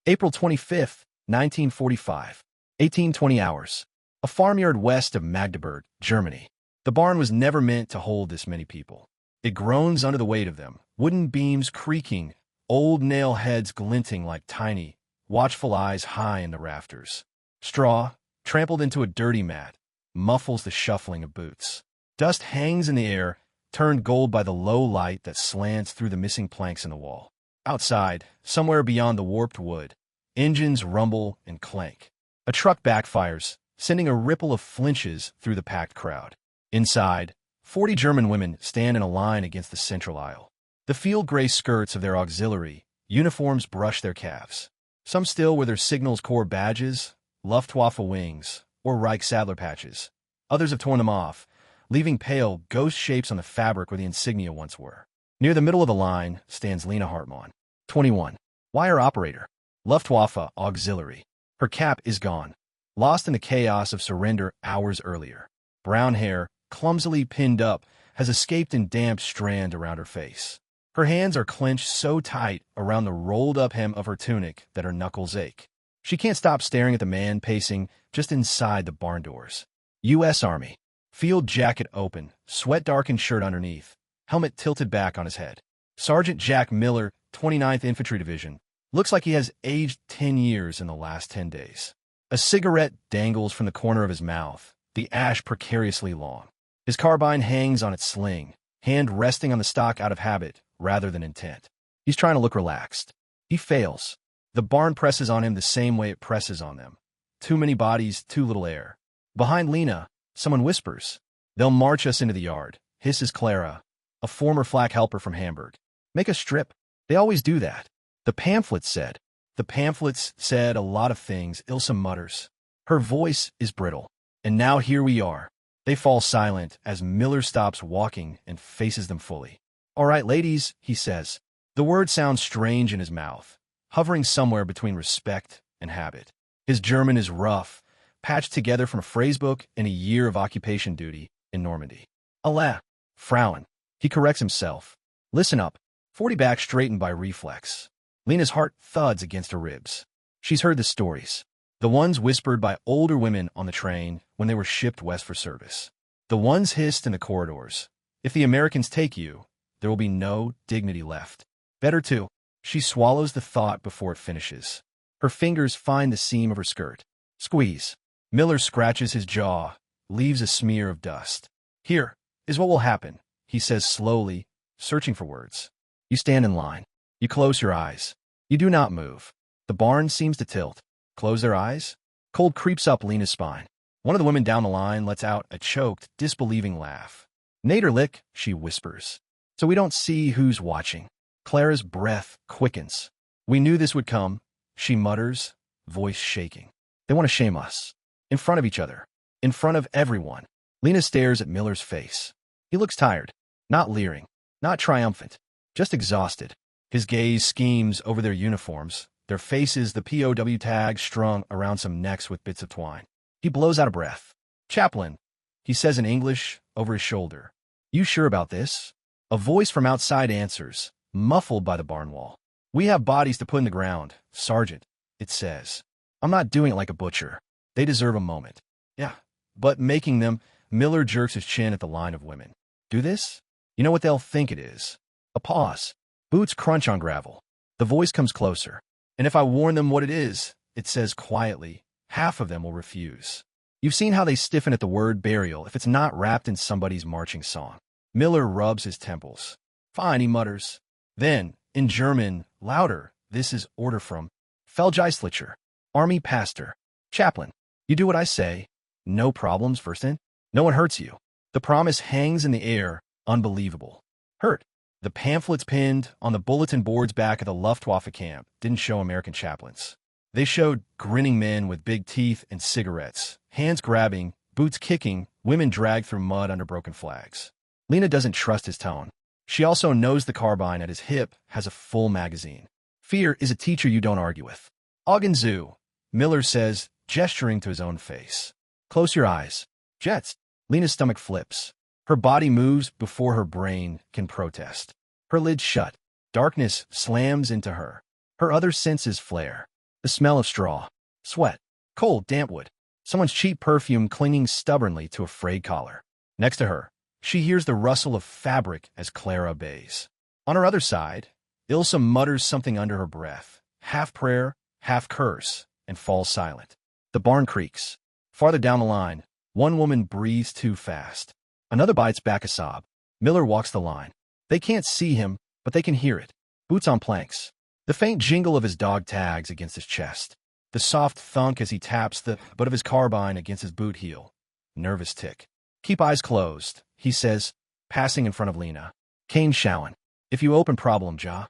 April 25th, 1945. 18:20 hours. A farmyard west of Magdeburg, Germany. The barn was never meant to hold this many people. It groans under the weight of them, wooden beams creaking, old nail heads glinting like tiny, watchful eyes high in the rafters. Straw, trampled into a dirty mat, muffles the shuffling of boots. Dust hangs in the air, turned gold by the low light that slants through the missing planks in the wall. Outside, somewhere beyond the warped wood, engines rumble and clank. A truck backfires, sending a ripple of flinches through the packed crowd. Inside, 40 German women stand in a line against the central aisle. The field gray skirts of their auxiliary uniforms brush their calves. Some still wear their Signals Corps badges, Luftwaffe wings, or Reich Sadler patches. Others have torn them off, leaving pale, ghost shapes on the fabric where the insignia once were. Near the middle of the line stands Lena Hartmann, 21, wire operator, Luftwaffe auxiliary. Her cap is gone, lost in the chaos of surrender hours earlier. Brown hair, clumsily pinned up, has escaped in damp strand around her face. Her hands are clenched so tight around the rolled-up hem of her tunic that her knuckles ache. She can't stop staring at the man pacing just inside the barn doors. U.S. Army. Field jacket open, sweat-darkened shirt underneath, helmet tilted back on his head. Sergeant Jack Miller, 29th Infantry Division, looks like he has aged 10 years in the last 10 days. A cigarette dangles from the corner of his mouth, the ash precariously long. His carbine hangs on its sling, hand resting on the stock out of habit rather than intent. He's trying to look relaxed. He fails. The barn presses on him the same way it presses on them. Too many bodies, too little air. Behind Lena, someone whispers. "They'll march us into the yard," hisses Clara, a former flak helper from Hamburg. "Make a strip. They always do that." The pamphlets said. The pamphlets said a lot of things, Ilsa mutters. Her voice is brittle. And now here we are. They fall silent as Miller stops walking and faces them fully. "All right, ladies," he says. The word sounds strange in his mouth, hovering somewhere between respect and habit. His German is rough, patched together from a phrasebook and a year of occupation duty in Normandy. "Alas, Frauen." He corrects himself. "Listen up." 40 back straightened by reflex. Lena's heart thuds against her ribs. She's heard the stories. The ones whispered by older women on the train when they were shipped west for service. The ones hissed in the corridors. If the Americans take you, there will be no dignity left. Better to. She swallows the thought before it finishes. Her fingers find the seam of her skirt. Squeeze. Miller scratches his jaw, leaves a smear of dust. "Here is what will happen," he says slowly, searching for words. "You stand in line. You close your eyes. You do not move." The barn seems to tilt. Close their eyes? Cold creeps up Lena's spine. One of the women down the line lets out a choked, disbelieving laugh. "Naderlick," she whispers. "So we don't see who's watching." Clara's breath quickens. "We knew this would come," she mutters, voice shaking. "They want to shame us. In front of each other. In front of everyone." Lena stares at Miller's face. He looks tired. Not leering. Not triumphant. Just exhausted. His gaze schemes over their uniforms, their faces, the POW tags strung around some necks with bits of twine. He blows out a breath. "Chaplain," he says in English over his shoulder. "You sure about this?" A voice from outside answers, muffled by the barn wall. "We have bodies to put in the ground, Sergeant," it says. "I'm not doing it like a butcher. They deserve a moment." "Yeah, but making them..." Miller jerks his chin at the line of women. "Do this? You know what they'll think it is." A pause. Boots crunch on gravel. The voice comes closer. "And if I warn them what it is," it says quietly, "half of them will refuse. You've seen how they stiffen at the word burial if it's not wrapped in somebody's marching song." Miller rubs his temples. "Fine," he mutters. Then, in German, louder, this is order from Feldgeistlicher, Army Pastor. "Chaplain, you do what I say. No problems, Fürsten. No one hurts you." The promise hangs in the air, unbelievable. Hurt. The pamphlets pinned on the bulletin boards back at the Luftwaffe camp didn't show American chaplains. They showed grinning men with big teeth and cigarettes, hands grabbing, boots kicking, women dragged through mud under broken flags. Lena doesn't trust his tone. She also knows the carbine at his hip has a full magazine. Fear is a teacher you don't argue with. "Augen zu," Miller says, gesturing to his own face. "Close your eyes." "Jets." Lena's stomach flips. Her body moves before her brain can protest. Her lids shut. Darkness slams into her. Her other senses flare. The smell of straw, sweat, cold, damp wood, someone's cheap perfume clinging stubbornly to a frayed collar. Next to her, she hears the rustle of fabric as Clara obeys. On her other side, Ilsa mutters something under her breath, half prayer, half curse, and falls silent. The barn creaks. Farther down the line, one woman breathes too fast. Another bites back a sob. Miller walks the line. They can't see him, but they can hear it. Boots on planks. The faint jingle of his dog tags against his chest. The soft thunk as he taps the butt of his carbine against his boot heel. Nervous tick. Keep eyes closed, he says, passing in front of Lena. Cane showin'. If you open problem, Ja.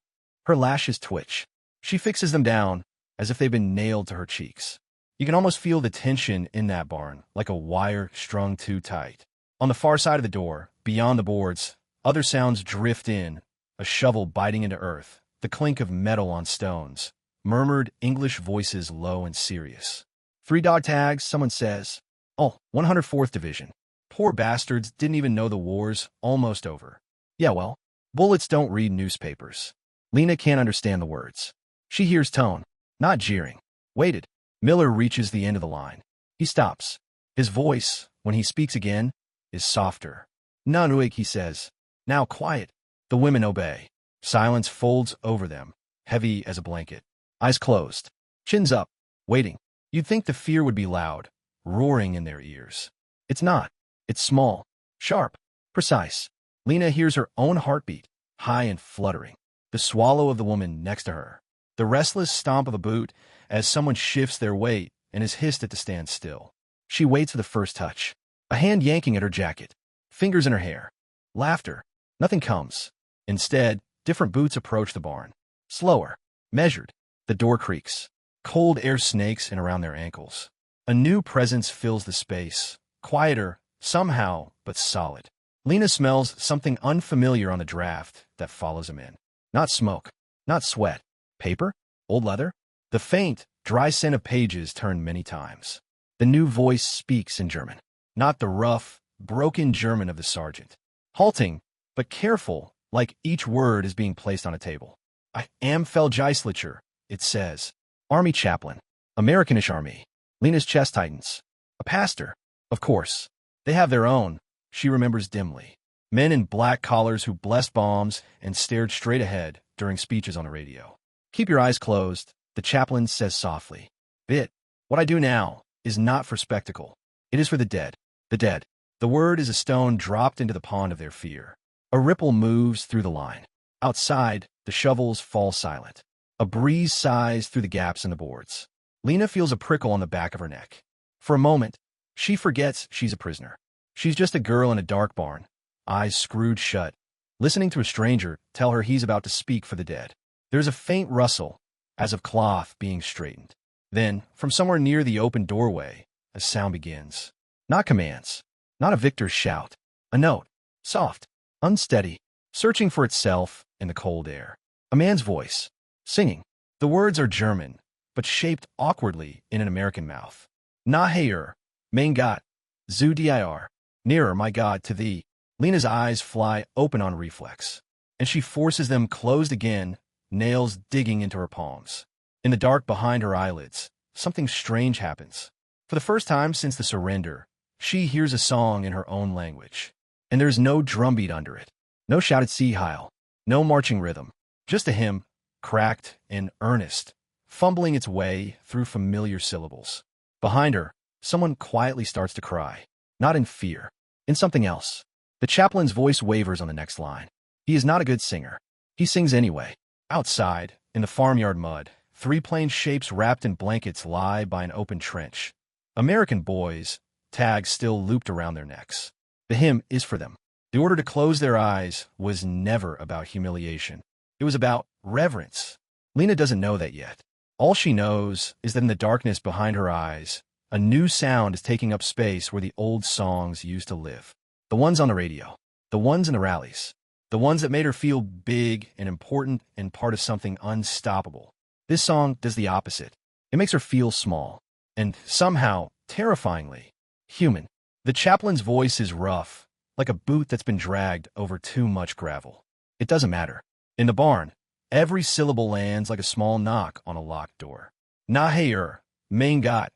Her lashes twitch. She fixes them down as if they've been nailed to her cheeks. You can almost feel the tension in that barn, like a wire strung too tight. On the far side of the door, beyond the boards, other sounds drift in, a shovel biting into earth, the clink of metal on stones, murmured English voices low and serious. 3 dog tags, someone says. Oh, 104th Division. Poor bastards didn't even know the war's almost over. Yeah, well, bullets don't read newspapers. Lena can't understand the words. She hears tone, not jeering. Waited. Miller reaches the end of the line. He stops. His voice, when he speaks again, is softer. Nanuig, he says. Now quiet. The women obey. Silence folds over them, heavy as a blanket. Eyes closed. Chins up. Waiting. You'd think the fear would be loud, roaring in their ears. It's not. It's small, sharp, precise. Lena hears her own heartbeat, high and fluttering. The swallow of the woman next to her. The restless stomp of a boot as someone shifts their weight and is hissed at to stand still. She waits for the first touch. A hand yanking at her jacket. Fingers in her hair. Laughter. Nothing comes. Instead, different boots approach the barn. Slower. Measured. The door creaks. Cold air snakes in around their ankles. A new presence fills the space. Quieter, somehow, but solid. Lena smells something unfamiliar on the draft that follows him in. Not smoke. Not sweat. Paper? Old leather? The faint, dry scent of pages turned many times. The new voice speaks in German. Not the rough, broken German of the sergeant. Halting, but careful, like each word is being placed on a table. I am Feldgeistlicher, it says. Army chaplain. Americanish army. Lena's chest tightens. A pastor. Of course. They have their own, she remembers dimly. Men in black collars who blessed bombs and stared straight ahead during speeches on the radio. Keep your eyes closed, the chaplain says softly. Bit. What I do now is not for spectacle. It is for the dead. The dead. The word is a stone dropped into the pond of their fear. A ripple moves through the line. Outside, the shovels fall silent. A breeze sighs through the gaps in the boards. Lena feels a prickle on the back of her neck. For a moment, she forgets she's a prisoner. She's just a girl in a dark barn, eyes screwed shut, listening to a stranger tell her he's about to speak for the dead. There's a faint rustle, as of cloth being straightened. Then, from somewhere near the open doorway, a sound begins. Not commands, not a victor's shout. A note, soft, unsteady, searching for itself in the cold air. A man's voice, singing. The words are German, but shaped awkwardly in an American mouth. Naher, mein Gott, zu dir, nearer, my God, to thee. Lena's eyes fly open on reflex, and she forces them closed again, nails digging into her palms. In the dark behind her eyelids, something strange happens. For the first time since the surrender, she hears a song in her own language, and there's no drumbeat under it, no shouted sea heil, no marching rhythm, just a hymn, cracked and earnest, fumbling its way through familiar syllables. Behind her, someone quietly starts to cry, not in fear, in something else. The chaplain's voice wavers on the next line. He is not a good singer. He sings anyway. Outside, in the farmyard mud, 3 plain shapes wrapped in blankets lie by an open trench. American boys, tags still looped around their necks. The hymn is for them. The order to close their eyes was never about humiliation. It was about reverence. Lena doesn't know that yet. All she knows is that in the darkness behind her eyes, a new sound is taking up space where the old songs used to live. The ones on the radio, the ones in the rallies, the ones that made her feel big and important and part of something unstoppable. This song does the opposite. It makes her feel small, and somehow, terrifyingly, human. The chaplain's voice is rough, like a boot that's been dragged over too much gravel. It doesn't matter. In the barn, every syllable lands like a small knock on a locked door. Naher, mein Gott,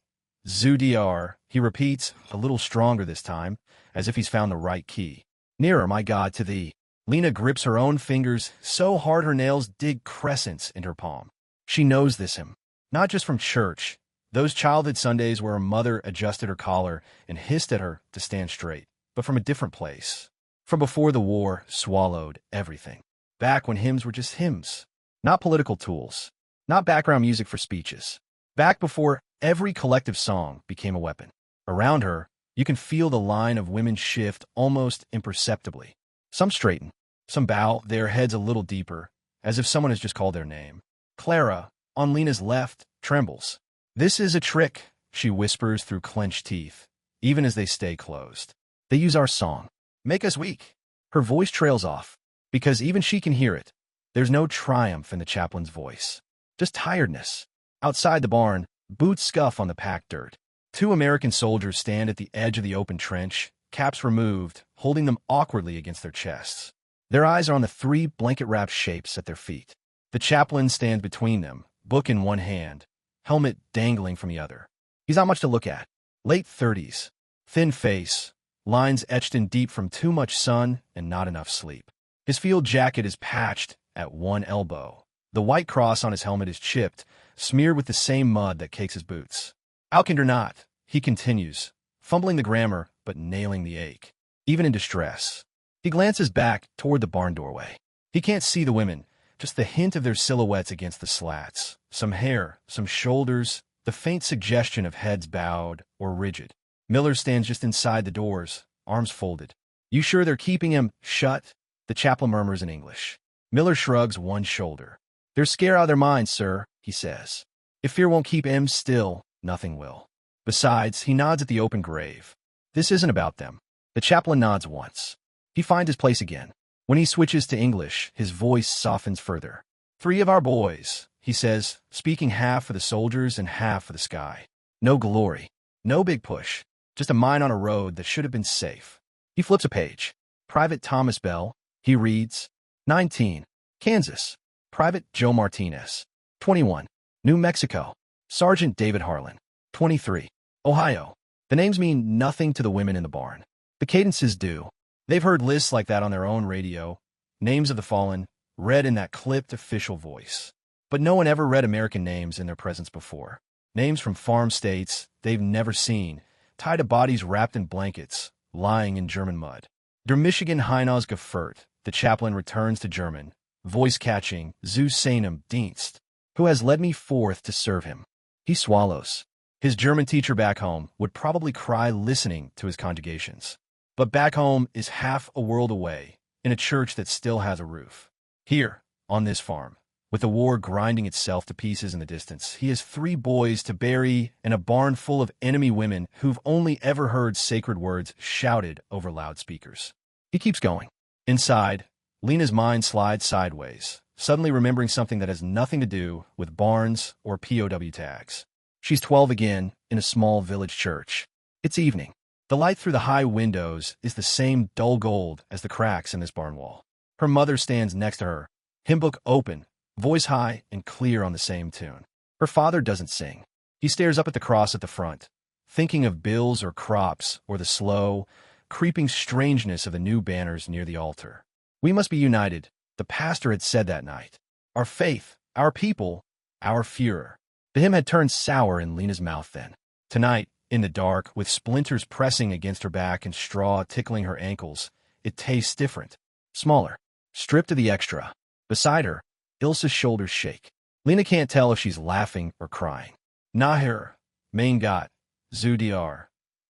zu dir, he repeats, a little stronger this time, as if he's found the right key. Nearer, my God, to thee. Lena grips her own fingers so hard her nails dig crescents into her palm. She knows this hymn, not just from church, those childhood Sundays where her mother adjusted her collar and hissed at her to stand straight, but from a different place. From before the war swallowed everything. Back when hymns were just hymns, not political tools, not background music for speeches. Back before every collective song became a weapon. Around her, you can feel the line of women shift almost imperceptibly. Some straighten, some bow their heads a little deeper, as if someone has just called their name. Clara, on Lena's left, trembles. This is a trick, she whispers through clenched teeth, even as they stay closed. They use our song. Make us weak. Her voice trails off, because even she can hear it. There's no triumph in the chaplain's voice, just tiredness. Outside the barn, boots scuff on the packed dirt. Two American soldiers stand at the edge of the open trench, caps removed, holding them awkwardly against their chests. Their eyes are on the three blanket-wrapped shapes at their feet. The chaplain stands between them, book in one hand, helmet dangling from the other. He's not much to look at. Late 30s, thin face, lines etched in deep from too much sun and not enough sleep. His field jacket is patched at one elbow. The white cross on his helmet is chipped, smeared with the same mud that cakes his boots. Alkindor not, he continues, fumbling the grammar but nailing the ache. Even in distress, he glances back toward the barn doorway. He can't see the women, just the hint of their silhouettes against the slats. Some hair, some shoulders, the faint suggestion of heads bowed or rigid. Miller stands just inside the doors, arms folded. You sure they're keeping him shut? The chaplain murmurs in English. Miller shrugs one shoulder. They're scared out of their minds, sir, he says. If fear won't keep him still, nothing will. Besides, he nods at the open grave. This isn't about them. The chaplain nods once. He finds his place again. When he switches to English, his voice softens further. 3 of our boys, he says, speaking half for the soldiers and half for the sky. No glory. No big push. Just a mine on a road that should have been safe. He flips a page. Private Thomas Bell, he reads. 19. Kansas. Private Joe Martinez. 21. New Mexico. Sergeant David Harlan. 23. Ohio. The names mean nothing to the women in the barn. The cadences do. They've heard lists like that on their own radio. Names of the fallen, read in that clipped official voice. But no one ever read American names in their presence before. Names from farm states they've never seen, tied to bodies wrapped in blankets, lying in German mud. Der Michigan Hinaus Gefurt, the chaplain returns to German, voice-catching, zu seinem Dienst, who has led me forth to serve him. He swallows. His German teacher back home would probably cry listening to his conjugations. But back home is half a world away, in a church that still has a roof. Here, on this farm, with the war grinding itself to pieces in the distance, he has 3 boys to bury in a barn full of enemy women who've only ever heard sacred words shouted over loudspeakers. He keeps going. Inside, Lena's mind slides sideways, suddenly remembering something that has nothing to do with barns or POW tags. She's 12 again, in a small village church. It's evening. The light through the high windows is the same dull gold as the cracks in this barn wall. Her mother stands next to her, hymn book open, voice high and clear on the same tune. Her father doesn't sing. He stares up at the cross at the front, thinking of bills or crops or the slow, creeping strangeness of the new banners near the altar. We must be united, the pastor had said that night. Our faith, our people, our Führer. The hymn had turned sour in Lena's mouth then. Tonight, in the dark, with splinters pressing against her back and straw tickling her ankles, it tastes different, smaller, stripped of the extra. Beside her, Ilse's shoulders shake. Lena can't tell if she's laughing or crying. Nachher, mein Gott, zu dir.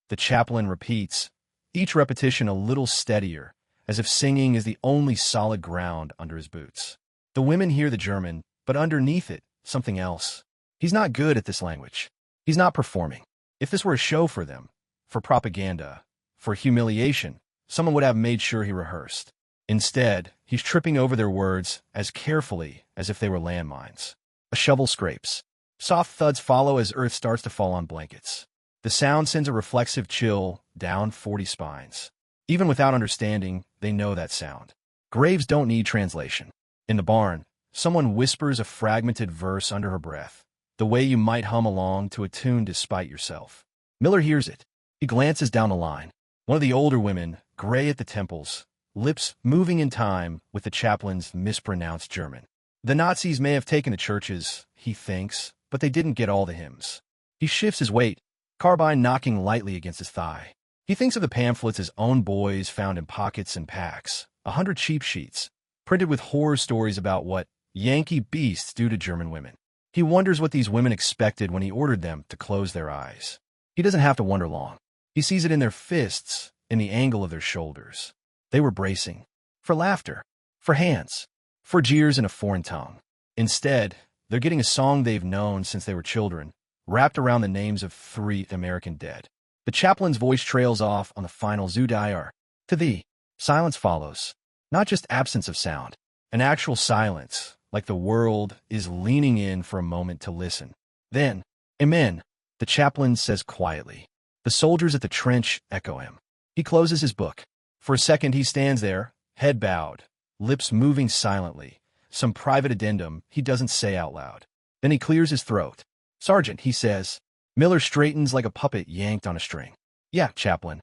The chaplain repeats, each repetition a little steadier, as if singing is the only solid ground under his boots. The women hear the German, but underneath it, something else. He's not good at this language. He's not performing. If this were a show for them, for propaganda, for humiliation, someone would have made sure he rehearsed. Instead, he's tripping over their words as carefully as if they were landmines. A shovel scrapes. Soft thuds follow as earth starts to fall on blankets. The sound sends a reflexive chill down 40 spines. Even without understanding, they know that sound. Graves don't need translation. In the barn, someone whispers a fragmented verse under her breath. the way you might hum along to a tune despite yourself. Miller hears it. He glances down the line. One of the older women, gray at the temples, lips moving in time with the chaplain's mispronounced German. The Nazis may have taken the churches, he thinks, but they didn't get all the hymns. He shifts his weight, carbine knocking lightly against his thigh. He thinks of the pamphlets his own boys found in pockets and packs, 100 cheap sheets, printed with horror stories about what Yankee beasts do to German women. He wonders what these women expected when he ordered them to close their eyes. He doesn't have to wonder long. He sees it in their fists, in the angle of their shoulders. They were bracing. For laughter. For hands. For jeers in a foreign tongue. Instead, they're getting a song they've known since they were children, wrapped around the names of 3 American dead. The chaplain's voice trails off on the final WWII. To thee. Silence follows. Not just absence of sound. An actual silence, like the world is leaning in for a moment to listen. Then, Amen, the chaplain says quietly. The soldiers at the trench echo him. He closes his book. For a second he stands there, head bowed, lips moving silently, some private addendum he doesn't say out loud. Then he clears his throat. Sergeant, he says. Miller straightens like a puppet yanked on a string. Yeah, chaplain.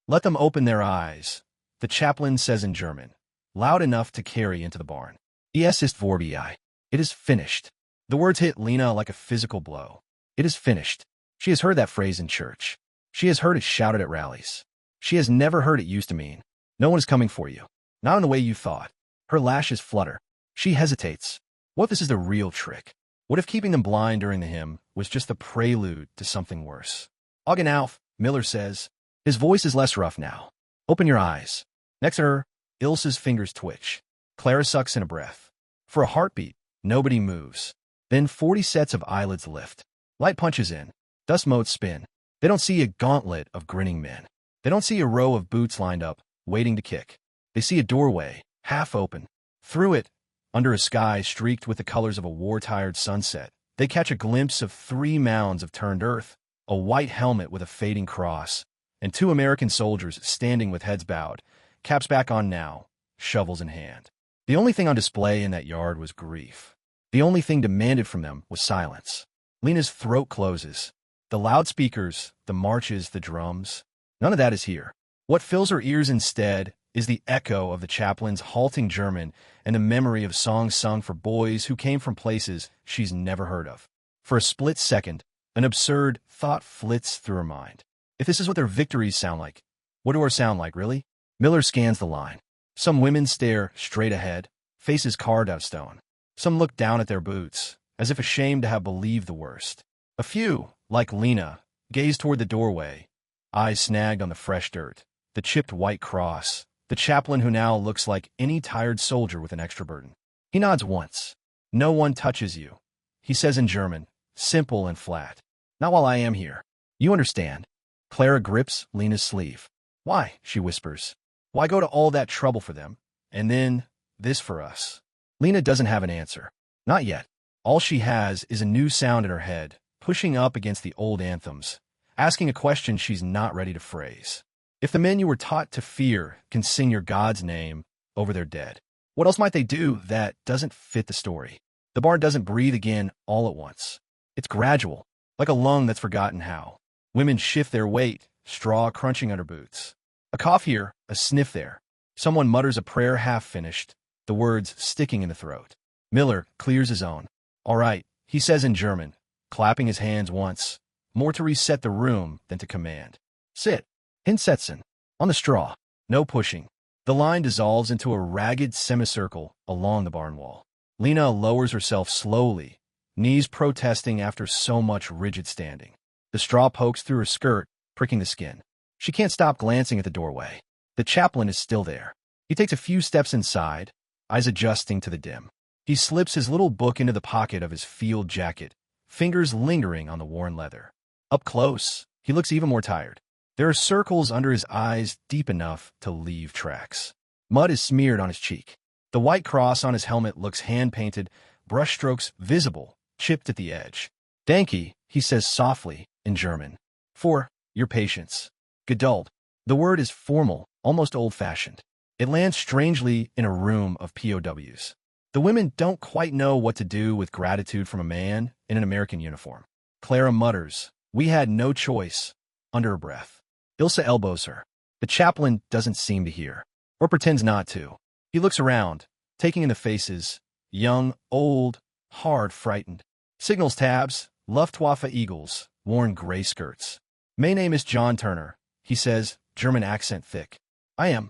Let them open their eyes, the chaplain says in German, loud enough to carry into the barn. Es ist vorbei. It is finished. The words hit Lena like a physical blow. It is finished. She has heard that phrase in church. She has heard it shouted at rallies. She has never heard it used to mean, no one is coming for you. Not in the way you thought. Her lashes flutter. She hesitates. What if this is the real trick? What if keeping them blind during the hymn was just the prelude to something worse? Augen auf, Miller says. His voice is less rough now. Open your eyes. Next to her, Ilse's fingers twitch. Clara sucks in a breath. For a heartbeat, nobody moves. Then 40 sets of eyelids lift. Light punches in. Dust motes spin. They don't see a gauntlet of grinning men. They don't see a row of boots lined up, waiting to kick. They see a doorway, half open. Through it, under a sky streaked with the colors of a war-tired sunset, they catch a glimpse of 3 mounds of turned earth, a white helmet with a fading cross, and 2 American soldiers standing with heads bowed, caps back on now, shovels in hand. The only thing on display in that yard was grief. The only thing demanded from them was silence. Lena's throat closes. The loudspeakers, the marches, the drums, none of that is here. What fills her ears instead is the echo of the chaplain's halting German and the memory of songs sung for boys who came from places she's never heard of. For a split second, an absurd thought flits through her mind. If this is what their victories sound like, what do ours sound like, really? Miller scans the line. Some women stare straight ahead, faces carved out of stone. Some look down at their boots, as if ashamed to have believed the worst. A few, like Lena, gaze toward the doorway, eyes snagged on the fresh dirt, the chipped white cross, the chaplain who now looks like any tired soldier with an extra burden. He nods once. No one touches you, he says in German, simple and flat. Not while I am here. You understand. Clara grips Lena's sleeve. Why, she whispers. Why go to all that trouble for them? And then, this for us. Lena doesn't have an answer. Not yet. All she has is a new sound in her head, pushing up against the old anthems, asking a question she's not ready to phrase. If the men you were taught to fear can sing your God's name over their dead, what else might they do that doesn't fit the story? The barn doesn't breathe again all at once. It's gradual, like a lung that's forgotten how. Women shift their weight, straw crunching under boots. A cough here, a sniff there. Someone mutters a prayer half finished, the words sticking in the throat. Miller clears his own. All right, he says in German, clapping his hands once, more to reset the room than to command. Sit. Hinsetzen. On the straw. No pushing. The line dissolves into a ragged semicircle along the barn wall. Lena lowers herself slowly, knees protesting after so much rigid standing. The straw pokes through her skirt, pricking the skin. She can't stop glancing at the doorway. The chaplain is still there. He takes a few steps inside, eyes adjusting to the dim. He slips his little book into the pocket of his field jacket, fingers lingering on the worn leather. Up close, he looks even more tired. There are circles under his eyes deep enough to leave tracks. Mud is smeared on his cheek. The white cross on his helmet looks hand-painted, brushstrokes visible, chipped at the edge. Danke, he says softly, in German. For your patience. Geduld. The word is formal, almost old-fashioned. It lands strangely in a room of POWs. The women don't quite know what to do with gratitude from a man in an American uniform. Clara mutters, "We had no choice," under her breath. Ilse elbows her. The chaplain doesn't seem to hear, or pretends not to. He looks around, taking in the faces, young, old, hard, frightened. Signals tabs, Luftwaffe eagles, worn gray skirts. "My name is John Turner," he says, German accent thick. "I am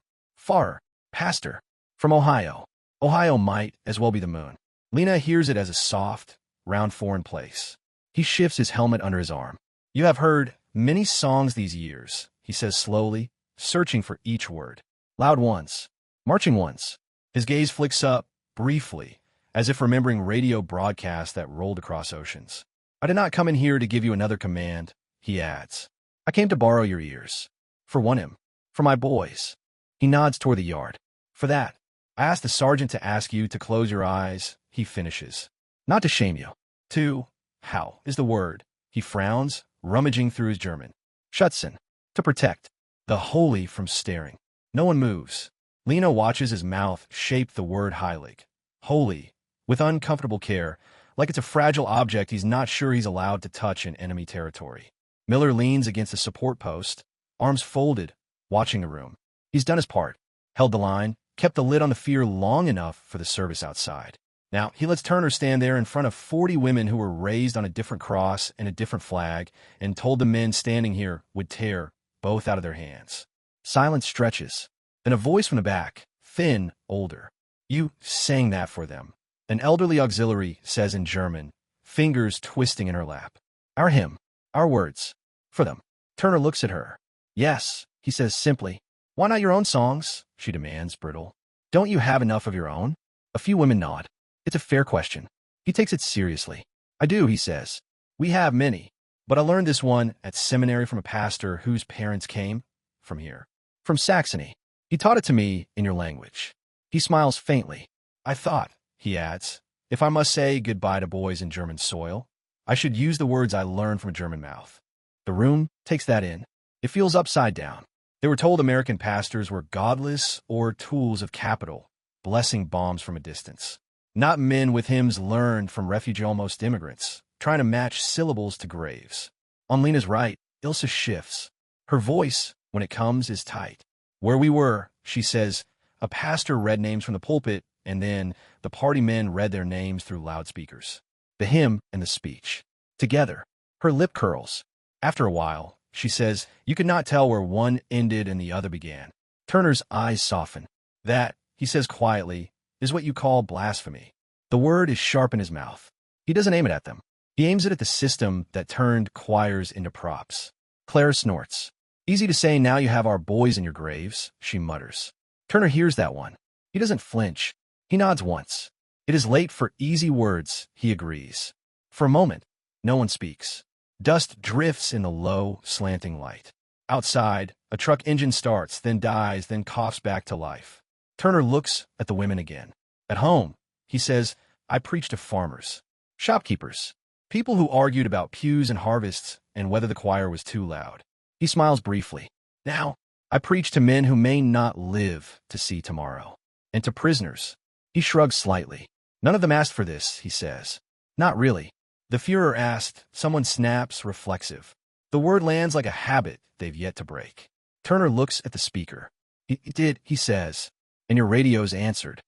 pastor, from Ohio." Ohio might as well be the moon. Lena hears it as a soft, round foreign place. He shifts his helmet under his arm. "You have heard many songs these years," he says slowly, searching for each word. "Loud ones, marching ones." His gaze flicks up, briefly, as if remembering radio broadcasts that rolled across oceans. "I did not come in here to give you another command," he adds. "I came to borrow your ears. For one, for my boys." He nods toward the yard. "For that, I asked the sergeant to ask you to close your eyes," he finishes. "Not to shame you. To, how is the word?" He frowns, rummaging through his German. "Schützen, to protect." The holy from staring. No one moves. Lena watches his mouth shape the word heilig, holy, with uncomfortable care, like it's a fragile object he's not sure he's allowed to touch in enemy territory. Miller leans against a support post, arms folded, watching the room. He's done his part, held the line, kept the lid on the fear long enough for the service outside. Now, he lets Turner stand there in front of 40 women who were raised on a different cross and a different flag, and told the men standing here would tear both out of their hands. Silence stretches. Then a voice from the back, thin, older. "You sang that for them," an elderly auxiliary says in German, fingers twisting in her lap. "Our hymn, our words, for them." Turner looks at her. "Yes," he says simply. "Why not your own songs?" she demands, brittle. "Don't you have enough of your own?" A few women nod. It's a fair question. He takes it seriously. "I do," he says. "We have many, but I learned this one at seminary from a pastor whose parents came from here, from Saxony. He taught it to me in your language." He smiles faintly. "I thought," he adds, "if I must say goodbye to boys in German soil, I should use the words I learned from a German mouth." The room takes that in. It feels upside down. They were told American pastors were godless or tools of capital, blessing bombs from a distance. Not men with hymns learned from refugee almost immigrants, trying to match syllables to graves. On Lena's right, Ilse shifts. Her voice, when it comes, is tight. "Where we were," she says, a pastor read names from the pulpit, and then the party men read their names through loudspeakers. The hymn and the speech. Together. Her lip curls. After a while, she says, you could not tell where one ended and the other began. Turner's eyes soften. "That," he says quietly, "is what you call blasphemy." The word is sharp in his mouth. He doesn't aim it at them. He aims it at the system that turned choirs into props. Clara snorts. "Easy to say now you have our boys in your graves," she mutters. Turner hears that one. He doesn't flinch. He nods once. It is late for easy words, he agrees. For a moment, no one speaks. Dust drifts in the low, slanting light. Outside, a truck engine starts, then dies, then coughs back to life. Turner looks at the women again. "At home," he says, "I preach to farmers, shopkeepers, people who argued about pews and harvests and whether the choir was too loud." He smiles briefly. "Now, I preach to men who may not live to see tomorrow. And to prisoners." He shrugs slightly. "None of them asked for this," he says. "Not really." The Führer asked. Someone snaps, reflexive. The word lands like a habit they've yet to break. Turner looks at the speaker. It did," he says, "and your radios answered."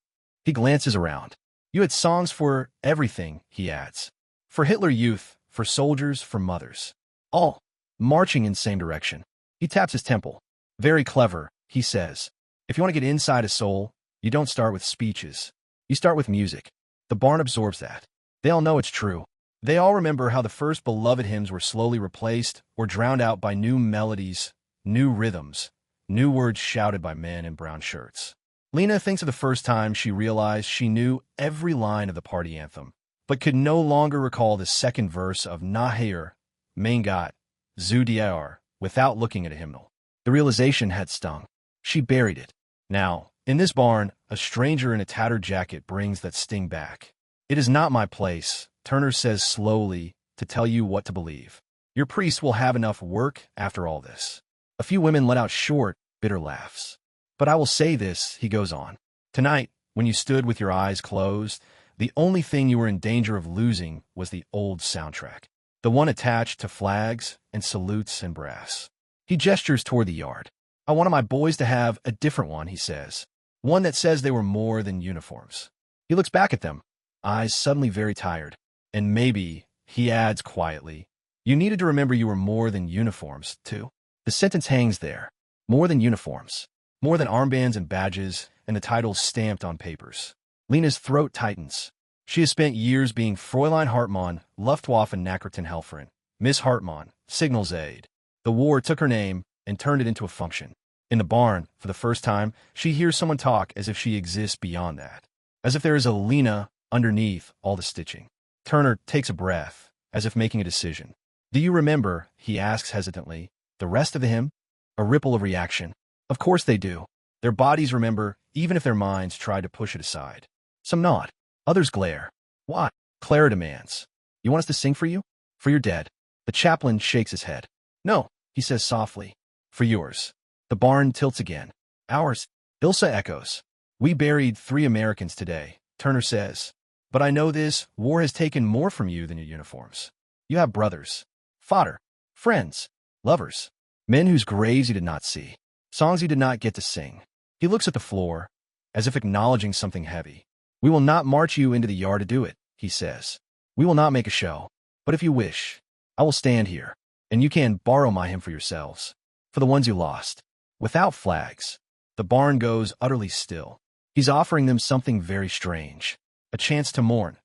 He glances around. "You had songs for everything," he adds. "For Hitler Youth, for soldiers, for mothers. All marching in same direction." He taps his temple. "Very clever," he says. "If you want to get inside a soul, you don't start with speeches. You start with music." The barn absorbs that. They all know it's true. They all remember how the first beloved hymns were slowly replaced or drowned out by new melodies, new rhythms, new words shouted by men in brown shirts. Lena thinks of the first time she realized she knew every line of the party anthem, but could no longer recall the second verse of Nachher, Mein Gott, zu dir, without looking at a hymnal. The realization had stung. She buried it. Now, in this barn, a stranger in a tattered jacket brings that sting back. "It is not my place," Turner says slowly, "to tell you what to believe. Your priest will have enough work after all this." A few women let out short, bitter laughs. "But I will say this," he goes on. "Tonight, When you stood with your eyes closed, the only thing you were in danger of losing was the old soundtrack, the one attached to flags and salutes and brass. He gestures toward the yard. I wanted my boys to have a different one, he says. One that says they were more than uniforms. He looks back at them, eyes suddenly very tired. And maybe, he adds quietly, you needed to remember you were more than uniforms, too. The sentence hangs there. More than uniforms. More than armbands and badges and the titles stamped on papers. Lena's throat tightens. She has spent years being Fräulein Hartmann, Luftwaffen-Nachrichtenhelferin, Miss Hartmann, Signals Aide. The war took her name and turned it into a function. In the barn, for the first time, she hears someone talk as if she exists beyond that. As if there is a Lena underneath all the stitching. Turner takes a breath, as if making a decision. Do you remember, he asks hesitantly, the rest of the hymn? A ripple of reaction. Of course they do. Their bodies remember, even if their minds try to push it aside. Some nod. Others glare. Why? Clara demands. You want us to sing for you? For your dead. The chaplain shakes his head. No, he says softly. For yours. The barn tilts again. Ours. Ilsa echoes. We buried 3 Americans today, Turner says. But I know this war has taken more from you than your uniforms. You have brothers, fodder, friends, lovers, men whose graves you did not see, songs you did not get to sing. He looks at the floor, as if acknowledging something heavy. We will not march you into the yard to do it, he says. We will not make a show. But if you wish, I will stand here, and you can borrow my hymn for yourselves, for the ones you lost. Without flags, the barn goes utterly still. He's offering them something very strange. A chance to mourn,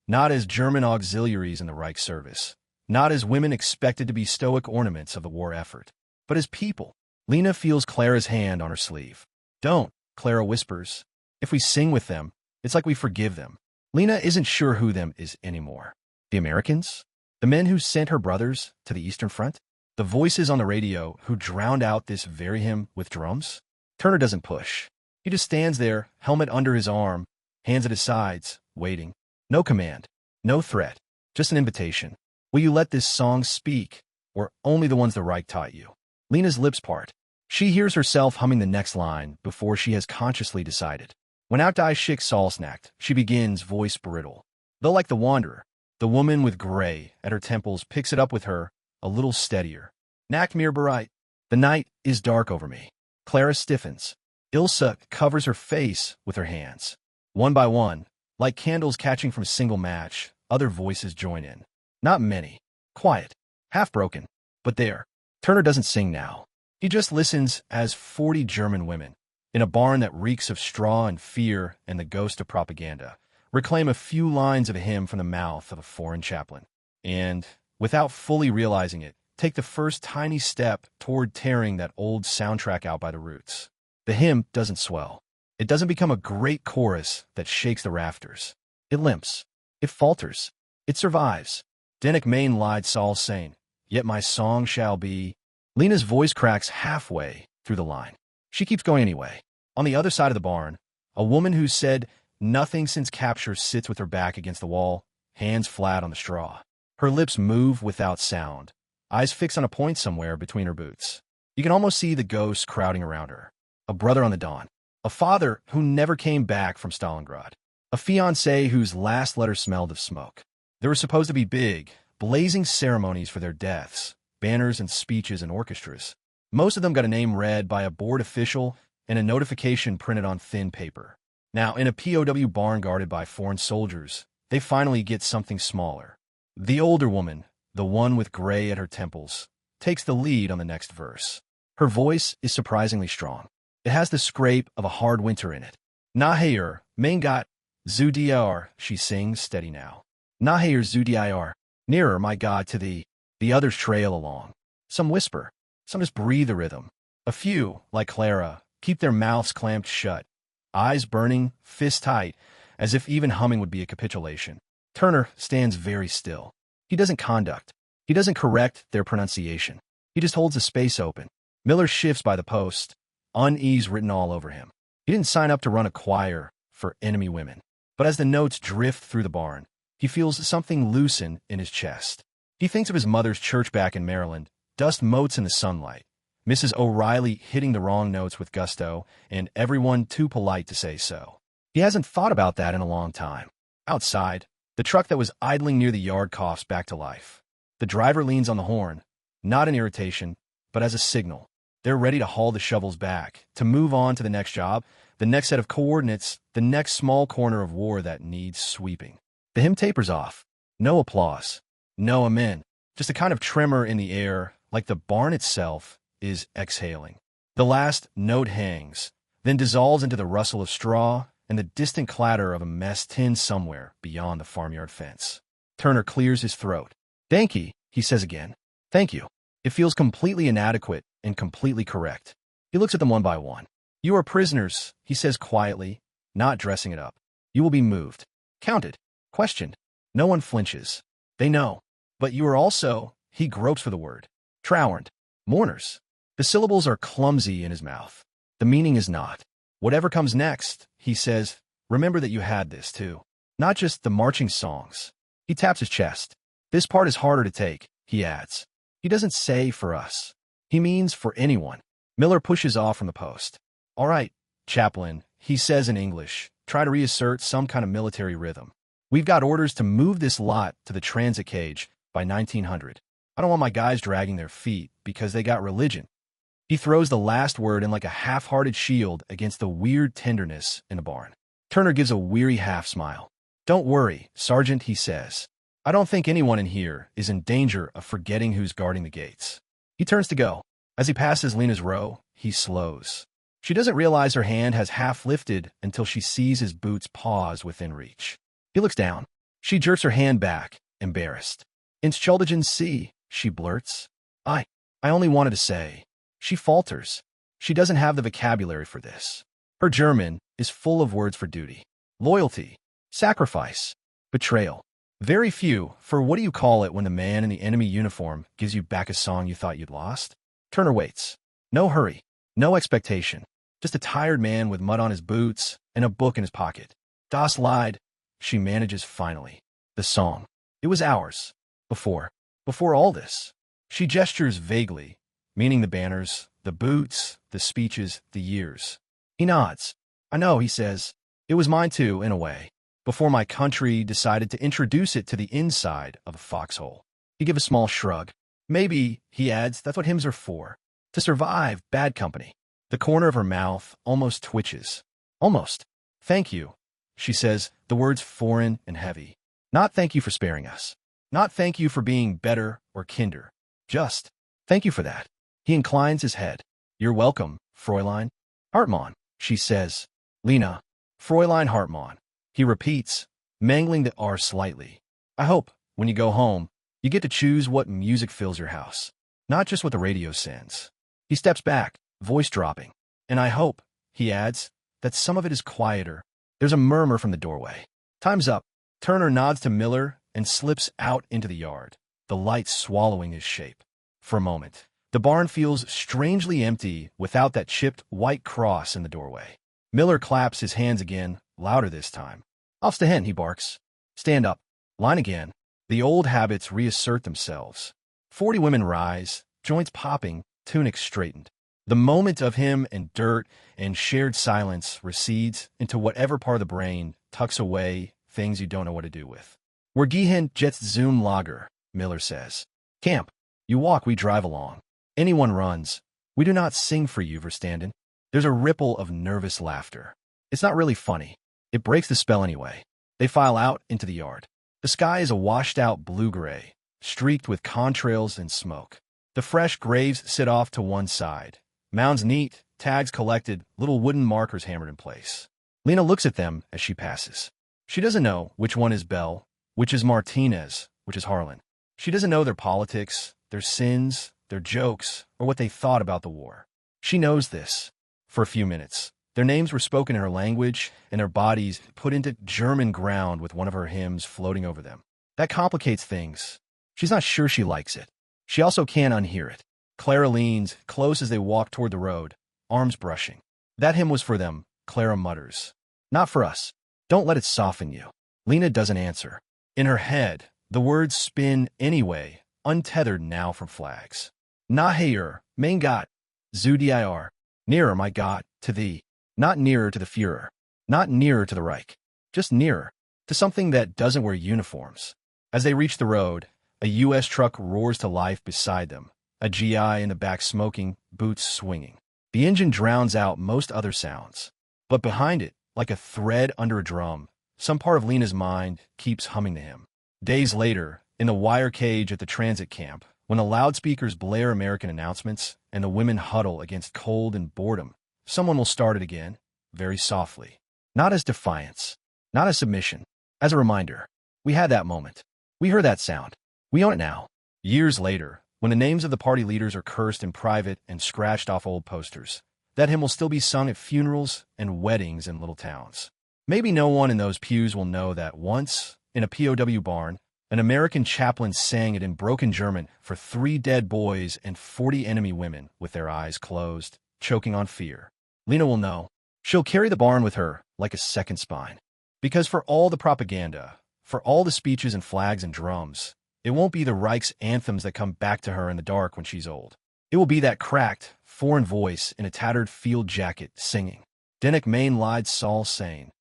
not as German auxiliaries in the Reich service, not as women expected to be stoic ornaments of the war effort, but as people. Lena feels Clara's hand on her sleeve. Don't, Clara whispers. If we sing with them, it's like we forgive them. Lena isn't sure who them is anymore. The Americans? The men who sent her brothers to the Eastern Front? The voices on the radio who drowned out this very hymn with drums? Turner doesn't push. He just stands there, helmet under his arm, hands at his sides, waiting. No command, no threat, just an invitation. Will you let this song speak, or only the ones the Reich taught you? Lena's lips part. She hears herself humming the next line before she has consciously decided. When out die schick Salsnacht, she begins, voice brittle. Though like the wanderer, the woman with gray at her temples picks it up with her, a little steadier. Nacht mir bereit. The night is dark over me. Clara stiffens. Ilsa covers her face with her hands. One by one, like candles catching from a single match, other voices join in. Not many. Quiet. Half broken. But there. Turner doesn't sing now. He just listens as 40 German women, in a barn that reeks of straw and fear and the ghost of propaganda, reclaim a few lines of a hymn from the mouth of a foreign chaplain. And, without fully realizing it, take the first tiny step toward tearing that old soundtrack out by the roots. The hymn doesn't swell. It doesn't become a great chorus that shakes the rafters. It limps. It falters. It survives. Dennoch mein Lied soll sein, yet my song shall be. Lena's voice cracks halfway through the line. She keeps going anyway. On the other side of the barn, a woman who said nothing since capture sits with her back against the wall, hands flat on the straw. Her lips move without sound, eyes fixed on a point somewhere between her boots. You can almost see the ghosts crowding around her. A brother on the dawn. A father who never came back from Stalingrad. A fiancé whose last letter smelled of smoke. There were supposed to be big, blazing ceremonies for their deaths, banners and speeches and orchestras. Most of them got a name read by a board official and a notification printed on thin paper. Now, in a POW barn guarded by foreign soldiers, they finally get something smaller. The older woman, the one with gray at her temples, takes the lead on the next verse. Her voice is surprisingly strong. It has the scrape of a hard winter in it. Naher, mein Gott, zu dir, she sings, steady now. Naher zu dir, nearer, my God, to thee. The others trail along. Some whisper. Some just breathe the rhythm. A few, like Clara, keep their mouths clamped shut, eyes burning, fists tight, as if even humming would be a capitulation. Turner stands very still. He doesn't conduct. He doesn't correct their pronunciation. He just holds the space open. Miller shifts by the post, unease written all over him. He didn't sign up to run a choir for enemy women. But as the notes drift through the barn, he feels something loosen in his chest. He thinks of his mother's church back in Maryland, dust motes in the sunlight, Mrs. O'Reilly hitting the wrong notes with gusto, and everyone too polite to say so. He hasn't thought about that in a long time. Outside, the truck that was idling near the yard coughs back to life. The driver leans on the horn, not in irritation, but as a signal. They're ready to haul the shovels back, to move on to the next job, the next set of coordinates, the next small corner of war that needs sweeping. The hymn tapers off. No applause. No amen. Just a kind of tremor in the air, like the barn itself is exhaling. The last note hangs, then dissolves into the rustle of straw and the distant clatter of a mess tin somewhere beyond the farmyard fence. Turner clears his throat. "Thank ye," he says again. "Thank you." It feels completely inadequate and completely correct. He looks at them one by one. "You are prisoners," he says quietly, not dressing it up. "You will be moved. Counted. Questioned." No one flinches. They know. "But you are also," he gropes for the word, "trowarned. Mourners." The syllables are clumsy in his mouth. The meaning is not. "Whatever comes next," he says, "remember that you had this, too. Not just the marching songs." He taps his chest. "This part is harder to take," he adds. He doesn't say for us. He means for anyone. Miller pushes off from the post. "All right, Chaplain," he says in English, try to reassert some kind of military rhythm. "We've got orders to move this lot to the transit cage by 1900. I don't want my guys dragging their feet because they got religion." He throws the last word in like a half-hearted shield against the weird tenderness in the barn. Turner gives a weary half-smile. "Don't worry, Sergeant," he says. "I don't think anyone in here is in danger of forgetting who's guarding the gates." He turns to go. As he passes Lena's row, he slows. She doesn't realize her hand has half lifted until she sees his boots pause within reach. He looks down. She jerks her hand back, embarrassed. "Entschuldigen Sie," she blurts. I only wanted to say." She falters. She doesn't have the vocabulary for this. Her German is full of words for duty, loyalty, sacrifice, betrayal. Very few for what do you call it when the man in the enemy uniform gives you back a song you thought you'd lost? Turner waits. No hurry, no expectation. Just a tired man with mud on his boots and a book in his pocket. "Das Lied," she manages finally. "The song. It was ours. Before all this." She gestures vaguely, meaning the banners, the boots, the speeches, the years. He nods. "I know," he says. "It was mine too, in a way. Before my country decided to introduce it to the inside of a foxhole." He gives a small shrug. "Maybe," he adds, "that's what hymns are for. To survive bad company." The corner of her mouth almost twitches. "Almost. Thank you," she says, the words foreign and heavy. "Not thank you for sparing us. Not thank you for being better or kinder. Just thank you for that." He inclines his head. "You're welcome, Fräulein Hartmann," she says. "Lena, Fräulein Hartmann." He repeats, mangling the R slightly. "I hope, when you go home, you get to choose what music fills your house, not just what the radio sends." He steps back, voice dropping. "And I hope," he adds, "that some of it is quieter." There's a murmur from the doorway. "Time's up." Turner nods to Miller and slips out into the yard, the light swallowing his shape. For a moment, the barn feels strangely empty without that chipped white cross in the doorway. Miller claps his hands again, louder this time. "Aufstehen," he barks. "Stand up. Line again." The old habits reassert themselves. 40 women rise, joints popping, tunics straightened. The moment of him and dirt and shared silence recedes into whatever part of the brain tucks away things you don't know what to do with. "We're gehen jetzt zum Lager," Miller says. "Camp. You walk, we drive along. Anyone runs. We do not sing for you, Verstanden." There's a ripple of nervous laughter. It's not really funny. It breaks the spell anyway. They file out into the yard. The sky is a washed-out blue-gray, streaked with contrails and smoke. The fresh graves sit off to one side. Mounds neat, tags collected, little wooden markers hammered in place. Lena looks at them as she passes. She doesn't know which one is Bell, which is Martinez, which is Harlan. She doesn't know their politics, their sins, their jokes, or what they thought about the war. She knows this. For a few minutes, their names were spoken in her language and their bodies put into German ground with one of her hymns floating over them. That complicates things. She's not sure she likes it. She also can't unhear it. Clara leans close as they walk toward the road, arms brushing. "That hymn was for them," Clara mutters. "Not for us. Don't let it soften you." Lena doesn't answer. In her head, the words spin anyway, untethered now from flags. "Nachher, mein Gott, zu dir, nearer, my God, to thee, not nearer to the Führer." Not nearer to the Reich, just nearer, to something that doesn't wear uniforms. As they reach the road, a U.S. truck roars to life beside them, a GI in the back smoking, boots swinging. The engine drowns out most other sounds. But behind it, like a thread under a drum, some part of Lena's mind keeps humming to him. Days later, in the wire cage at the transit camp, when the loudspeakers blare American announcements and the women huddle against cold and boredom, someone will start it again, very softly. Not as defiance, not as submission, as a reminder. We had that moment. We heard that sound. We own it now. Years later, when the names of the party leaders are cursed in private and scratched off old posters, that hymn will still be sung at funerals and weddings in little towns. Maybe no one in those pews will know that once, in a POW barn, an American chaplain sang it in broken German for 3 dead boys and 40 enemy women with their eyes closed, choking on fear. Lena will know. She'll carry the barn with her like a second spine. Because for all the propaganda, for all the speeches and flags and drums, it won't be the Reich's anthems that come back to her in the dark when she's old. It will be that cracked, foreign voice in a tattered field jacket singing, "Dennoch mein Lied soll sein.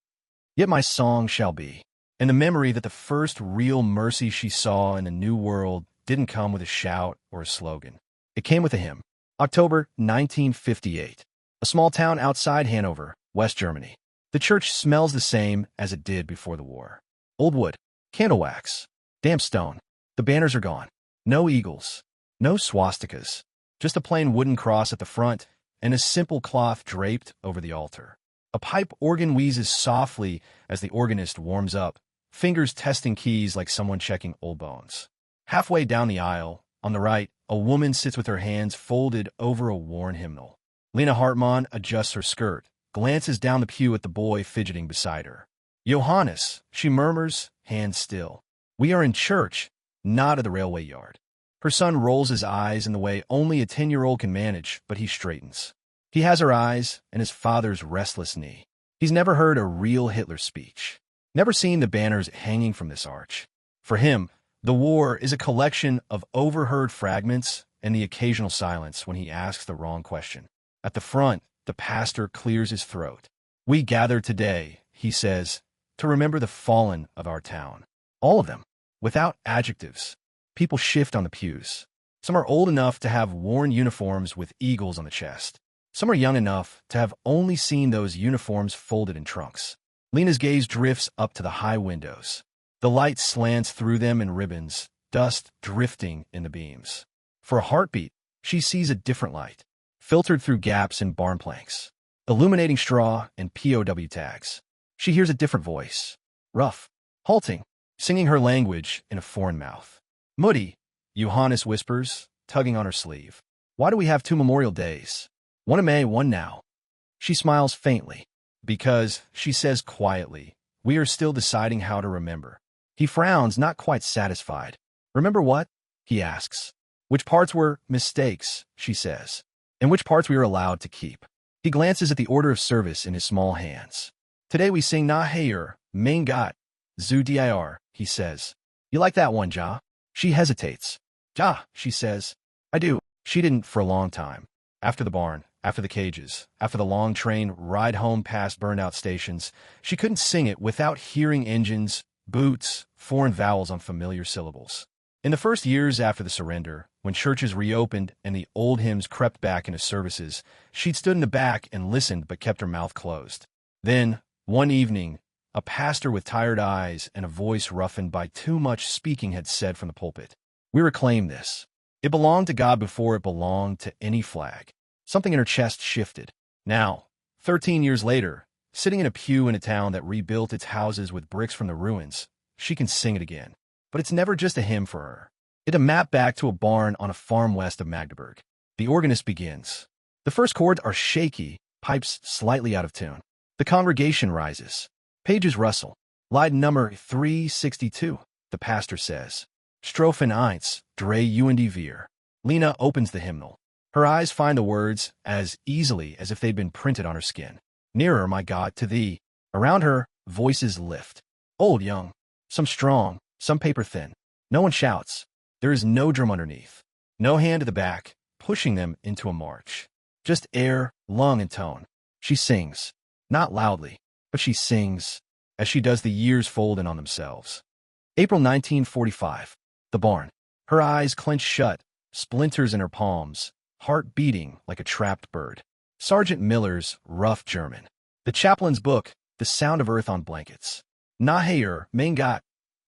Yet my song shall be." And the memory that the first real mercy she saw in the New World didn't come with a shout or a slogan. It came with a hymn. October 1958. A small town outside Hanover, West Germany. The church smells the same as it did before the war. Old wood, candle wax, damp stone. The banners are gone. No eagles, no swastikas, just a plain wooden cross at the front and a simple cloth draped over the altar. A pipe organ wheezes softly as the organist warms up, fingers testing keys like someone checking old bones. Halfway down the aisle, on the right, a woman sits with her hands folded over a worn hymnal. Lena Hartmann adjusts her skirt, glances down the pew at the boy fidgeting beside her. "Johannes," she murmurs, hands still. "We are in church, not at the railway yard." Her son rolls his eyes in the way only a 10-year-old can manage, but he straightens. He has her eyes and his father's restless knee. He's never heard a real Hitler speech, never seen the banners hanging from this arch. For him, the war is a collection of overheard fragments and the occasional silence when he asks the wrong question. At the front, the pastor clears his throat. "We gather today," he says, "to remember the fallen of our town." All of them, without adjectives. People shift on the pews. Some are old enough to have worn uniforms with eagles on the chest. Some are young enough to have only seen those uniforms folded in trunks. Lena's gaze drifts up to the high windows. The light slants through them in ribbons, dust drifting in the beams. For a heartbeat, she sees a different light, filtered through gaps in barn planks, illuminating straw and POW tags. She hears a different voice, rough, halting, singing her language in a foreign mouth. "Mutti," Johannes whispers, tugging on her sleeve. "Why do we have 2 Memorial Days? One in May, one now?" She smiles faintly. "Because," she says quietly, "we are still deciding how to remember." He frowns, not quite satisfied. "Remember what?" he asks. "Which parts were mistakes," she says, "and which parts we are allowed to keep." He glances at the order of service in his small hands. "Today we sing Na Heer, Mein Gott, zu dir," he says. "You like that one, Ja?" She hesitates. "Ja," she says. "I do." She didn't for a long time. After the barn, after the cages, after the long train ride home past burned-out stations, she couldn't sing it without hearing engines, boots, foreign vowels on familiar syllables. In the first years after the surrender, when churches reopened and the old hymns crept back into services, she'd stood in the back and listened but kept her mouth closed. Then, one evening, a pastor with tired eyes and a voice roughened by too much speaking had said from the pulpit, "We reclaim this. It belonged to God before it belonged to any flag." Something in her chest shifted. Now, 13 years later, sitting in a pew in a town that rebuilt its houses with bricks from the ruins, she can sing it again. But it's never just a hymn for her. It's a map back to a barn on a farm west of Magdeburg. The organist begins. The first chords are shaky, pipes slightly out of tune. The congregation rises. Pages rustle. Line number 362, the pastor says. Strophen 1, drei und vier. Lena opens the hymnal. Her eyes find the words as easily as if they'd been printed on her skin. Nearer, my God, to thee. Around her, voices lift. Old, young, some strong, some paper thin. No one shouts. There is no drum underneath. No hand at the back, pushing them into a march. Just air, lung, and tone. She sings. Not loudly. but she sings. As she does, the years fold in on themselves. April 1945. The barn. Her eyes clenched shut, splinters in her palms, heart beating like a trapped bird. Sergeant Miller's rough German. The chaplain's book, The Sound of Earth on Blankets. Nachher, mein Gott,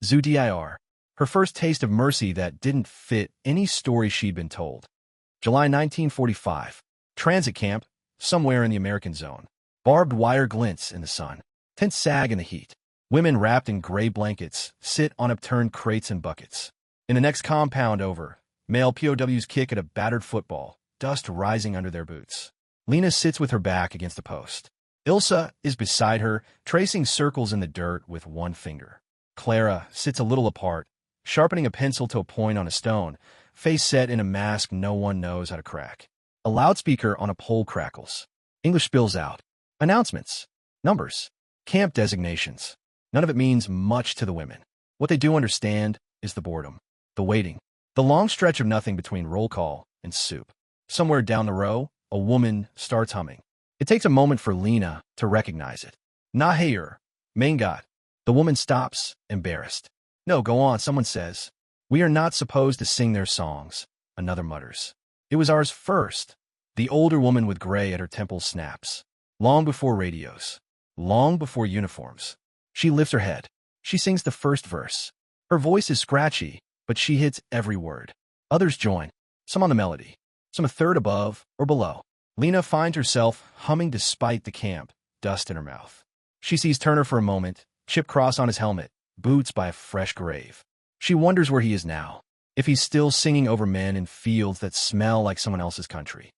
zu dir. Her first taste of mercy that didn't fit any story she'd been told. July 1945. Transit camp, somewhere in the American zone. Barbed wire glints in the sun. Tents sag in the heat. Women wrapped in gray blankets sit on upturned crates and buckets. In the next compound over, male POWs kick at a battered football, dust rising under their boots. Lena sits with her back against a post. Ilsa is beside her, tracing circles in the dirt with one finger. Clara sits a little apart, sharpening a pencil to a point on a stone, face set in a mask no one knows how to crack. A loudspeaker on a pole crackles. English spills out. Announcements. Numbers. Camp designations. None of it means much to the women. What they do understand is the boredom, the waiting, the long stretch of nothing between roll call and soup. Somewhere down the row, a woman starts humming. It takes a moment for Lena to recognize it. Nachher, mein Gott. The woman stops, embarrassed. No, go on, someone says. We are not supposed to sing their songs, another mutters. It was ours first. The older woman with gray at her temples snaps. Long before radios. Long before uniforms. She lifts her head. She sings the first verse. Her voice is scratchy, but she hits every word. Others join, some on the melody, some a third above or below. Lena finds herself humming despite the camp, dust in her mouth. She sees Turner for a moment, chip cross on his helmet, boots by a fresh grave. She wonders where he is now, if he's still singing over men in fields that smell like someone else's country.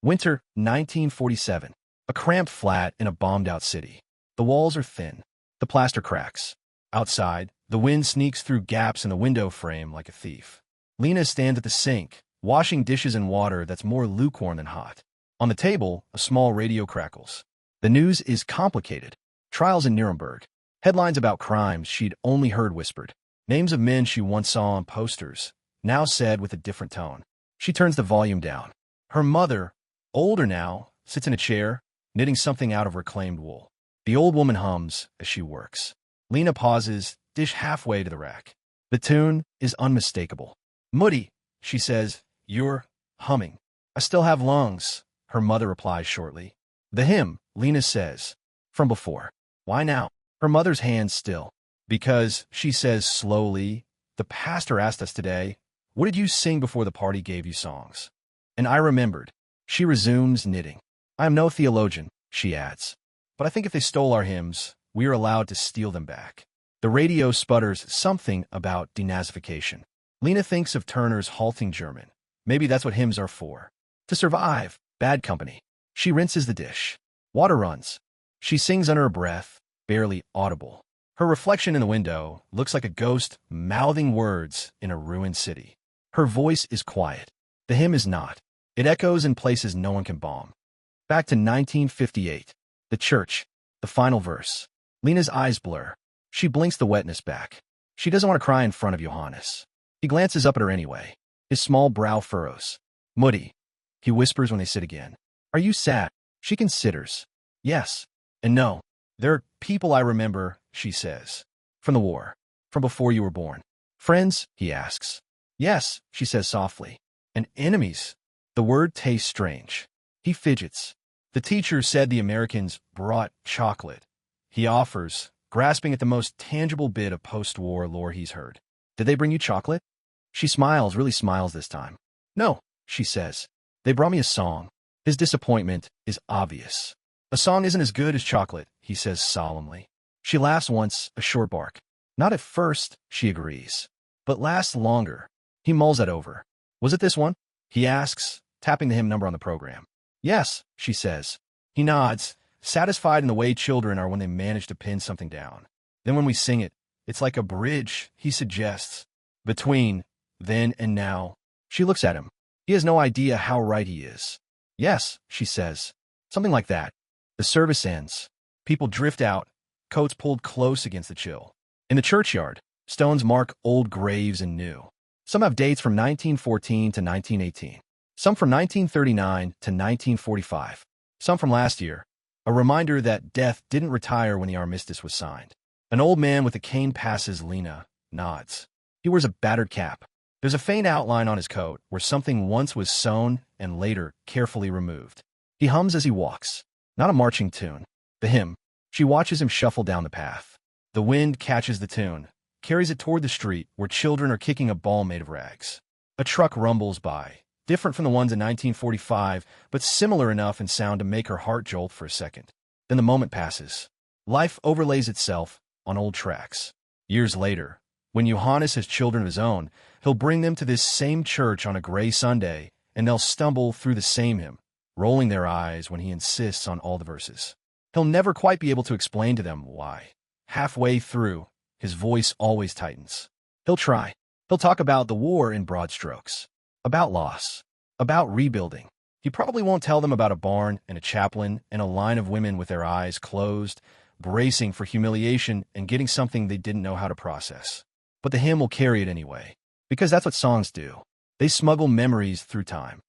Winter 1947. A cramped flat in a bombed-out city. The walls are thin. The plaster cracks. Outside, the wind sneaks through gaps in the window frame like a thief. Lena stands at the sink, washing dishes in water that's more lukewarm than hot. On the table, a small radio crackles. The news is complicated. Trials in Nuremberg. Headlines about crimes she'd only heard whispered. Names of men she once saw on posters, now said with a different tone. She turns the volume down. Her mother, older now, sits in a chair, knitting something out of reclaimed wool. The old woman hums as she works. Lena pauses, dish halfway to the rack. The tune is unmistakable. Mutti, she says, you're humming. I still have lungs, her mother replies shortly. The hymn, Lena says, from before. Why now? Her mother's hands still. Because, she says slowly, the pastor asked us today, what did you sing before the party gave you songs? And I remembered. She resumes knitting. I am no theologian, she adds. But I think if they stole our hymns, we are allowed to steal them back. The radio sputters something about denazification. Lena thinks of Turner's halting German. Maybe that's what hymns are for. To survive, bad company. She rinses the dish. Water runs. She sings under her breath, barely audible. Her reflection in the window looks like a ghost mouthing words in a ruined city. Her voice is quiet. The hymn is not. It echoes in places no one can bomb. Back to 1958. The church. The final verse. Lena's eyes blur. She blinks the wetness back. She doesn't want to cry in front of Johannes. He glances up at her anyway. His small brow furrows. Mutti, he whispers when they sit again. Are you sad? She considers. Yes. And no. There are people I remember, she says. From the war. From before you were born. Friends, he asks. Yes, she says softly. And enemies. The word tastes strange. He fidgets. The teacher said the Americans brought chocolate. He offers, grasping at the most tangible bit of post-war lore he's heard. Did they bring you chocolate? She smiles, really smiles this time. No, she says. They brought me a song. His disappointment is obvious. A song isn't as good as chocolate, he says solemnly. She laughs once, a short bark. Not at first, she agrees. But lasts longer. He mulls that over. Was it this one? He asks, tapping the hymn number on the program. Yes, she says. He nods, satisfied in the way children are when they manage to pin something down. Then when we sing it, it's like a bridge, he suggests. Between then and now. She looks at him. He has no idea how right he is. Yes, she says. Something like that. The service ends. People drift out, coats pulled close against the chill. In the churchyard, stones mark old graves and new. Some have dates from 1914 to 1918. Some from 1939 to 1945. Some from last year, a reminder that death didn't retire when the armistice was signed. An old man with a cane passes Lena, nods. He wears a battered cap. There's a faint outline on his coat where something once was sewn and later carefully removed. He hums as he walks. Not a marching tune. The hymn. She watches him shuffle down the path. The wind catches the tune, carries it toward the street where children are kicking a ball made of rags. A truck rumbles by, different from the ones in 1945, but similar enough in sound to make her heart jolt for a second. Then the moment passes. Life overlays itself on old tracks. Years later, when Johannes has children of his own, he'll bring them to this same church on a gray Sunday, and they'll stumble through the same hymn, rolling their eyes when he insists on all the verses. He'll never quite be able to explain to them why. Halfway through, his voice always tightens. He'll try. He'll talk about the war in broad strokes, about loss, about rebuilding. He probably won't tell them about a barn and a chaplain and a line of women with their eyes closed, bracing for humiliation and getting something they didn't know how to process. But the hymn will carry it anyway, because that's what songs do. They smuggle memories through time.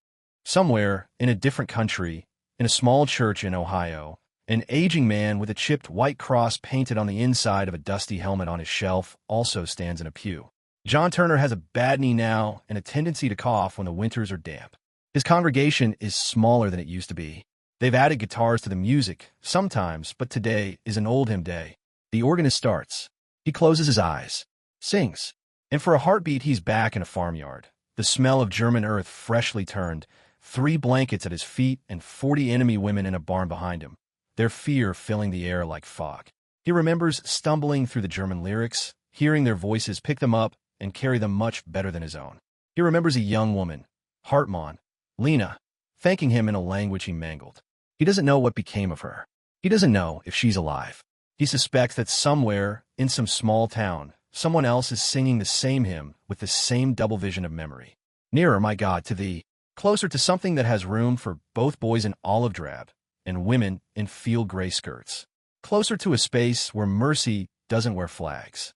Somewhere, in a different country, in a small church in Ohio, an aging man with a chipped white cross painted on the inside of a dusty helmet on his shelf also stands in a pew. John Turner has a bad knee now and a tendency to cough when the winters are damp. His congregation is smaller than it used to be. They've added guitars to the music, sometimes, but today is an old hymn day. The organist starts. He closes his eyes, sings, and for a heartbeat he's back in a farmyard. The smell of German earth freshly turned, 3 blankets at his feet and 40 enemy women in a barn behind him, their fear filling the air like fog. He remembers stumbling through the German lyrics, hearing their voices pick them up and carry them much better than his own. He remembers a young woman, Hartmann, Lena, thanking him in a language he mangled. He doesn't know what became of her. He doesn't know if she's alive. He suspects that somewhere, in some small town, someone else is singing the same hymn with the same double vision of memory. Nearer, my God, to thee, closer to something that has room for both boys in olive drab and women in field gray skirts. Closer to a space where mercy doesn't wear flags.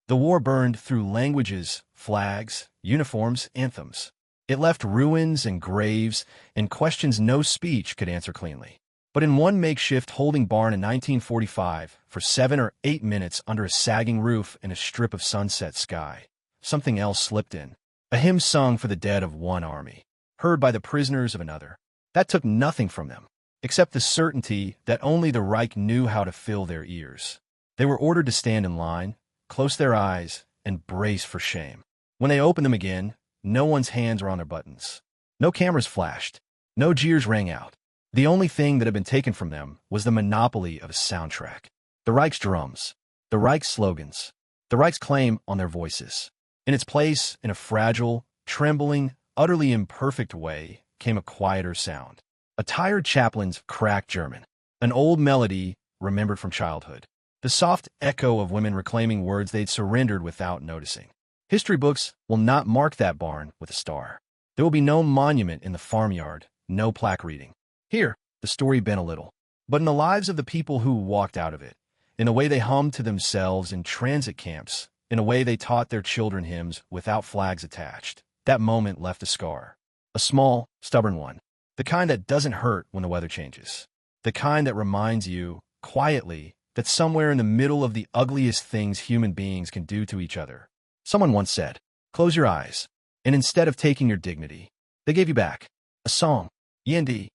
The war burned through languages, flags, uniforms, anthems. It left ruins and graves and questions no speech could answer cleanly. But in one makeshift holding barn in 1945, for 7 or 8 minutes under a sagging roof and a strip of sunset sky, something else slipped in. A hymn sung for the dead of one army, heard by the prisoners of another. That took nothing from them, except the certainty that only the Reich knew how to fill their ears. They were ordered to stand in line, close their eyes, and brace for shame. When they opened them again, no one's hands were on their buttons. No cameras flashed. No jeers rang out. The only thing that had been taken from them was the monopoly of a soundtrack. The Reich's drums. The Reich's slogans. The Reich's claim on their voices. In its place, in a fragile, trembling, utterly imperfect way, came a quieter sound. A tired chaplain's cracked German. An old melody remembered from childhood. The soft echo of women reclaiming words they'd surrendered without noticing. History books will not mark that barn with a star. There will be no monument in the farmyard, no plaque reading. Here, the story bent a little, but in the lives of the people who walked out of it, in a way they hummed to themselves in transit camps, in a way they taught their children hymns without flags attached, that moment left a scar. A small, stubborn one. The kind that doesn't hurt when the weather changes. The kind that reminds you, quietly, that somewhere in the middle of the ugliest things human beings can do to each other. Someone once said, close your eyes, and instead of taking your dignity, they gave you back a song. Yendi.